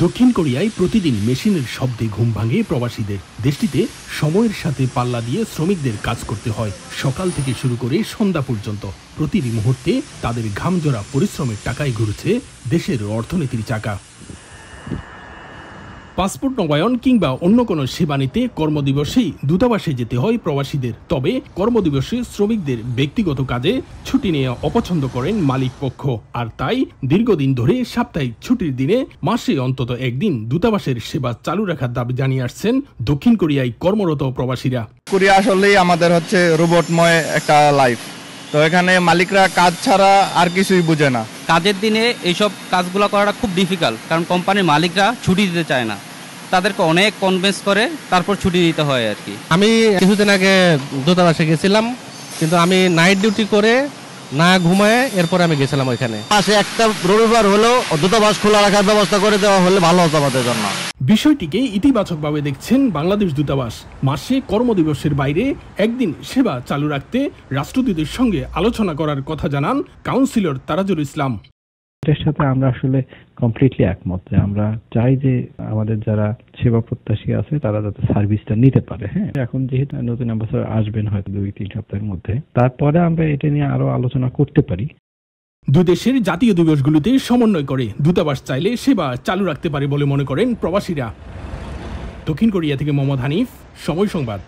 দক্ষিণ কোরিয়ায় প্রতিদিন মেশিনের শব্দে ঘুম ভাঙে প্রবাসীদের। দেশটিতে সময়ের সাথে পাল্লা দিয়ে শ্রমিকদের কাজ করতে হয়, সকাল থেকে শুরু করে সন্ধ্যা পর্যন্ত। প্রতিটি মুহূর্তে তাদের ঘামঝরা পরিশ্রমের টাকায় ঘুরছে দেশের অর্থনীতির চাকা। পাসপোর্ট নবায়ন কিংবা অন্য কোনো সেবা নিতে কর্মদিবসেই দূতাবাসে যেতে হয় প্রবাসীদের। তবে কর্মদিবসে শ্রমিকদের ব্যক্তিগত কাজে ছুটি নিয়ে অপছন্দ করেন মালিক পক্ষ, আর তাই দীর্ঘদিন ধরে সাপ্তাহিক ছুটির দিনে মাসে অন্তত একদিন দূতাবাসের সেবা চালু রাখার দাবি জানিয়ে আসছেন দক্ষিণ কোরিয়ায় কর্মরত প্রবাসীরা। কোরিয়া আসলেই আমাদের রোবটময় একটা লাইফ। তো এখানে মালিকরা কাজ ছাড়া আর কিছুই বুঝে না। কাজের দিনে এইসব কাজগুলো করাটা খুব ডিফিকাল্ট, কারণ কোম্পানির মালিকরা ছুটি দিতে চায় না, তাদেরকে অনেক কনভিন্স করে তারপর ছুটি দিতে হয় আর কি। আমি কিছুদিন আগে দূতাবাসে গেছিলাম, কিন্তু আমি নাইট ডিউটি করে না ঘুমায় এরপরে আমি গেছিলাম ওইখানে। মাসে একটা রবিবার হলেও দূতাবাস খোলা রাখার ব্যবস্থা করে দেওয়া হলে ভালো হতো আমাদের জন্য। বিষয়টিকে ইতিবাচকভাবে দেখছেন বাংলাদেশ দূতাবাস। মাসে কর্মদিবসের বাইরে একদিন সেবা চালু রাখতে রাষ্ট্রদূতের সঙ্গে আলোচনা করার কথা জানান কাউন্সিলর তারাজুল ইসলাম। এটার সাথে আমরা আসলে কমপ্লিটলি একমত যে আমরা চাই যে আমাদের যারা সেবা প্রত্যাশী আছে তারা যাতে সার্ভিসটা নিতে পারে। হ্যাঁ, এখন যেহেতু নতুন অ্যাম্বাসাডর আসবেন হয়তো 2-3 সপ্তাহের মধ্যে, তারপরে আমরা এটা নিয়ে আরো আলোচনা করতে পারি। দুই দেশের জাতীয় দিবসগুলিতে সমন্বয় করে দূতাবাস চাইলে সেবা চালু রাখতে পারে বলে মনে করেন প্রবাসীরা। দক্ষিণ কোরিয়া থেকে মোহাম্মদ হানিফ, সময় সংবাদ।